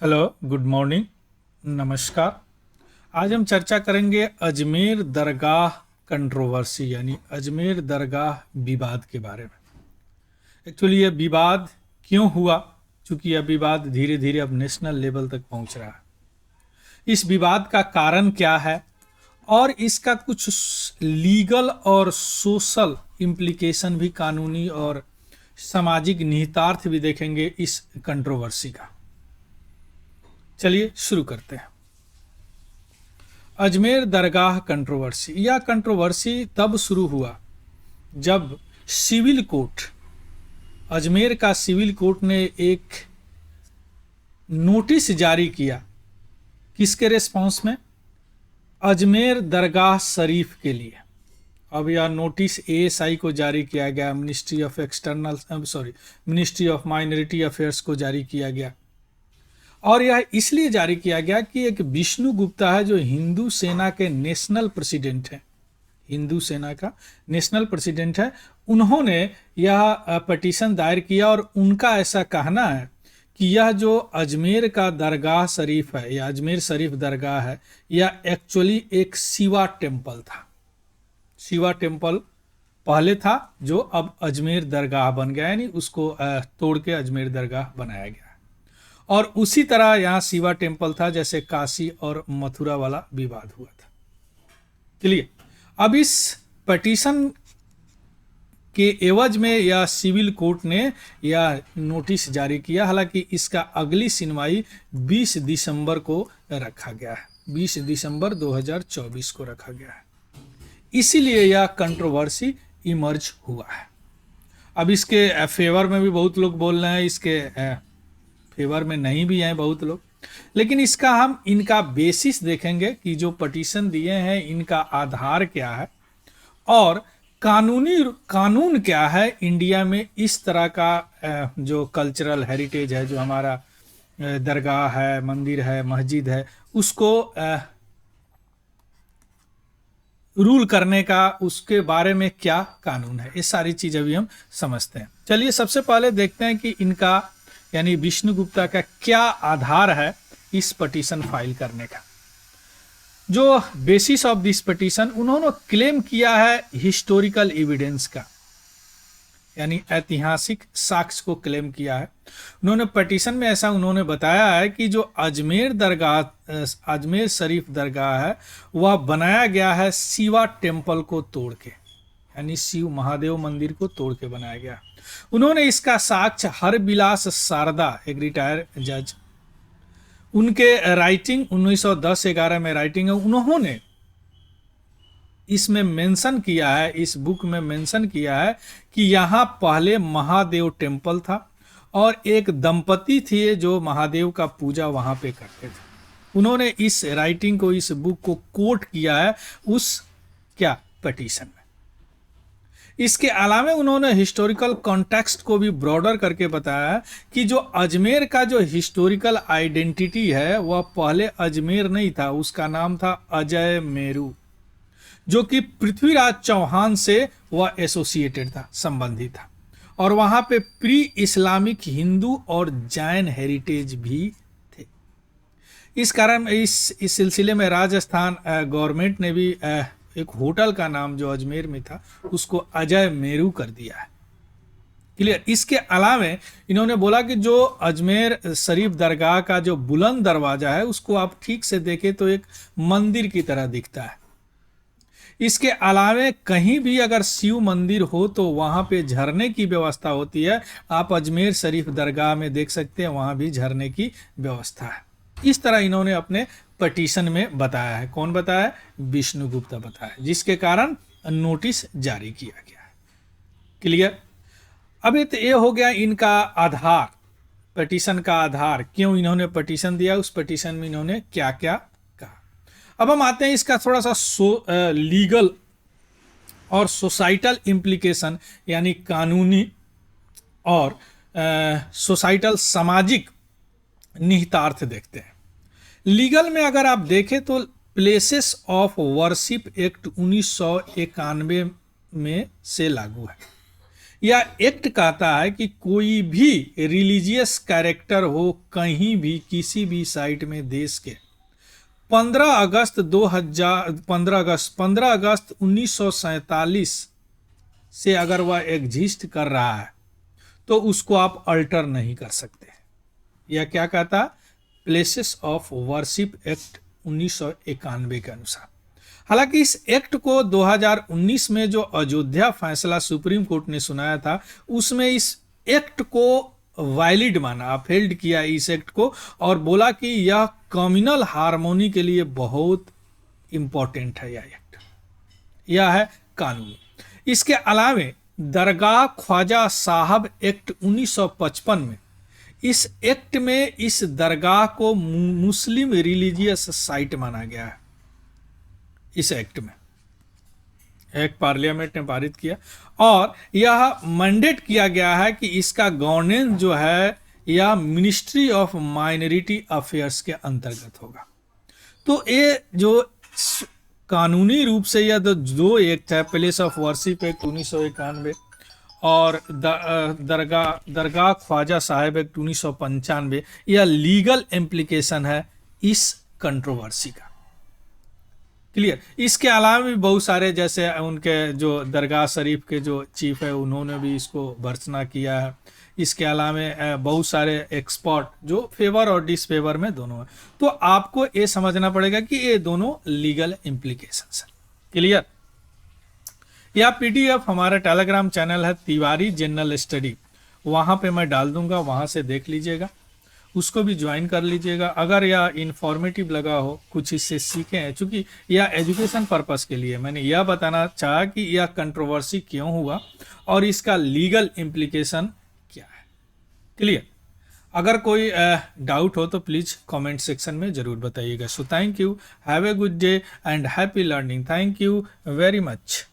Hello, good morning, नमस्कार। आज हम चर्चा करेंगे अजमेर दरगाह कंट्रोवर्सी यानी अजमेर दरगाह विवाद के बारे में। एक्चुअली ये विवाद क्यों हुआ? चूंकि यह विवाद धीरे धीरे अब नेशनल लेवल तक पहुंच रहा है। इस विवाद का कारण क्या है और इसका कुछ लीगल और सोशल इम्प्लीकेशन भी, कानूनी और सामाजिक निहितार्थ भी देखेंगे इस कंट्रोवर्सी का। चलिए शुरू करते हैं। अजमेर दरगाह कंट्रोवर्सी। यह कंट्रोवर्सी तब शुरू हुआ जब सिविल कोर्ट, अजमेर का सिविल कोर्ट ने एक नोटिस जारी किया। किसके रिस्पॉन्स में? अजमेर दरगाह शरीफ के लिए। अब यह नोटिस एएसआई को जारी किया गया, मिनिस्ट्री ऑफ माइनॉरिटी अफेयर्स को जारी किया गया। और यह इसलिए जारी किया गया कि एक विष्णु गुप्ता है जो हिंदू सेना के नेशनल प्रेसिडेंट हैं, हिंदू सेना का नेशनल प्रेसिडेंट है। उन्होंने यह पटिशन दायर किया और उनका ऐसा कहना है कि यह जो अजमेर का दरगाह शरीफ है या अजमेर शरीफ दरगाह है, यह एक्चुअली एक शिवा टेम्पल था। शिवा टेम्पल पहले था जो अब अजमेर दरगाह बन गया, यानी उसको तोड़ के अजमेर दरगाह बनाया गया। और उसी तरह यहाँ शिवा टेम्पल था जैसे काशी और मथुरा वाला विवाद हुआ था। चलिए, अब इस पटिशन के एवज में यह सिविल कोर्ट ने यह नोटिस जारी किया। हालांकि इसका अगली सुनवाई 20 दिसंबर को रखा गया है, 20 दिसंबर 2024 को रखा गया है। इसीलिए यह कंट्रोवर्सी इमर्ज हुआ है। अब इसके फेवर में भी बहुत लोग बोल रहे हैं, इसके फेवर में नहीं भी हैं बहुत लोग। लेकिन इसका हम इनका बेसिस देखेंगे कि जो पटिशन दिए हैं इनका आधार क्या है और कानून क्या है इंडिया में इस तरह का जो कल्चरल हेरिटेज है, जो हमारा दरगाह है, मंदिर है, मस्जिद है, उसको रूल करने का, उसके बारे में क्या कानून है। ये सारी चीज़ अभी हम समझते हैं। चलिए सबसे पहले देखते हैं कि इनका यानी विष्णु गुप्ता का क्या आधार है इस पटिशन फाइल करने का। जो बेसिस ऑफ दिस पटिशन, उन्होंने क्लेम किया है हिस्टोरिकल एविडेंस का, यानी ऐतिहासिक साक्ष्य को क्लेम किया है। उन्होंने पटिशन में ऐसा उन्होंने बताया है कि जो अजमेर शरीफ दरगाह है वह बनाया गया है शिवा टेम्पल को तोड़ के, यानी शिव महादेव मंदिर को तोड़ के बनाया गया। उन्होंने इसका साक्ष्य हरबिलास शारदा, एक रिटायर जज, उनके राइटिंग 1910-11 में राइटिंग है। उन्होंने इसमें मेंशन किया है, इस बुक में मेंशन किया है कि यहाँ पहले महादेव टेम्पल था और एक दंपति थे जो महादेव का पूजा वहाँ पे करते थे। उन्होंने इस राइटिंग को, इस बुक को कोट किया है उस पटिशन में। इसके अलावा उन्होंने हिस्टोरिकल कॉन्टेक्स्ट को भी ब्रॉडर करके बताया कि जो अजमेर का जो हिस्टोरिकल आइडेंटिटी है वह पहले अजमेर नहीं था, उसका नाम था अजय मेरू, जो कि पृथ्वीराज चौहान से वह एसोसिएटेड था, संबंधित था। और वहां पे प्री इस्लामिक हिंदू और जैन हेरिटेज भी थे। इस कारण इस सिलसिले में राजस्थान गवर्नमेंट ने भी एक होटल का नाम जो अजमेर में था उसको अजय मेरू कर दिया है। क्लियर। इसके अलावा इन्होंने बोला कि जो अजमेर शरीफ दरगाह का जो बुलंद दरवाजा है उसको आप ठीक से देखें तो एक मंदिर की तरह दिखता है। इसके अलावा कहीं भी अगर शिव मंदिर हो तो वहां पे झरने की व्यवस्था होती है। आप अजमेर शरीफ दरगाह में देख सकते हैं, वहां भी झरने की व्यवस्था है। इस तरह इन्होंने अपने पटिशन में बताया है। कौन बताया है? विष्णु गुप्ता बताया, जिसके कारण नोटिस जारी किया गया है। क्लियर। अब ये हो गया इनका आधार, पटिशन का आधार, क्यों इन्होंने पटिशन दिया, उस पटिशन में इन्होंने क्या क्या कहा। अब हम आते हैं इसका थोड़ा सा लीगल और सोसाइटल इम्प्लीकेशन, यानी कानूनी और सोसाइटल सामाजिक निहितार्थ देखते हैं। लीगल में अगर आप देखें तो प्लेसेस ऑफ वर्शिप एक्ट 1991 में से लागू है। यह एक्ट कहता है कि कोई भी रिलीजियस कैरेक्टर हो कहीं भी किसी भी साइट में देश के 15 अगस्त 1947 से अगर वह एग्जिस्ट कर रहा है तो उसको आप अल्टर नहीं कर सकते। यह क्या कहता है? प्लेसेस ऑफ वर्शिप एक्ट 1991 के अनुसार। हालांकि इस एक्ट को 2019 में जो अयोध्या फैसला सुप्रीम कोर्ट ने सुनाया था उसमें इस एक्ट को वैलिड माना, अफेल्ड किया इस एक्ट को और बोला कि यह कम्युनल हार्मोनी के लिए बहुत इंपॉर्टेंट है यह एक्ट, यह है कानून। इसके अलावे दरगाह ख्वाजा साहब एक्ट 1955 में, इस एक्ट में इस दरगाह को मुस्लिम रिलीजियस साइट माना गया है। इस एक्ट में एक पार्लियामेंट ने पारित किया और यह मैंडेट किया गया है कि इसका गवर्नेंस जो है यह मिनिस्ट्री ऑफ माइनॉरिटी अफेयर्स के अंतर्गत होगा। तो ये जो कानूनी रूप से यह दो एक्ट है, प्लेस ऑफ वर्शिप एक्ट 1991 और दरगाह ख्वाजा साहब एक्ट 1995, यह लीगल इम्प्लीकेशन है इस कंट्रोवर्सी का। क्लियर? इसके अलावा भी बहुत सारे, जैसे उनके जो दरगाह शरीफ के जो चीफ है उन्होंने भी इसको भर्त्सना किया है। इसके अलावा बहुत सारे एक्सपर्ट जो फेवर और डिसफेवर में दोनों है। तो आपको ये समझना पड़ेगा कि ये दोनों लीगल इम्प्लीकेशंस है। क्लियर? यह पीडीएफ हमारा टेलीग्राम चैनल है तिवारी जनरल स्टडी, वहाँ पे मैं डाल दूंगा, वहाँ से देख लीजिएगा, उसको भी ज्वाइन कर लीजिएगा। अगर यह इन्फॉर्मेटिव लगा हो, कुछ इससे सीखे हैं, चूंकि यह एजुकेशन पर्पस के लिए मैंने यह बताना चाहा कि यह कंट्रोवर्सी क्यों हुआ और इसका लीगल इम्प्लीकेशन क्या है। क्लियर? अगर कोई डाउट हो तो प्लीज़ कमेंट सेक्शन में ज़रूर बताइएगा। So thank you, have a good day and happy learning. Thank you very much.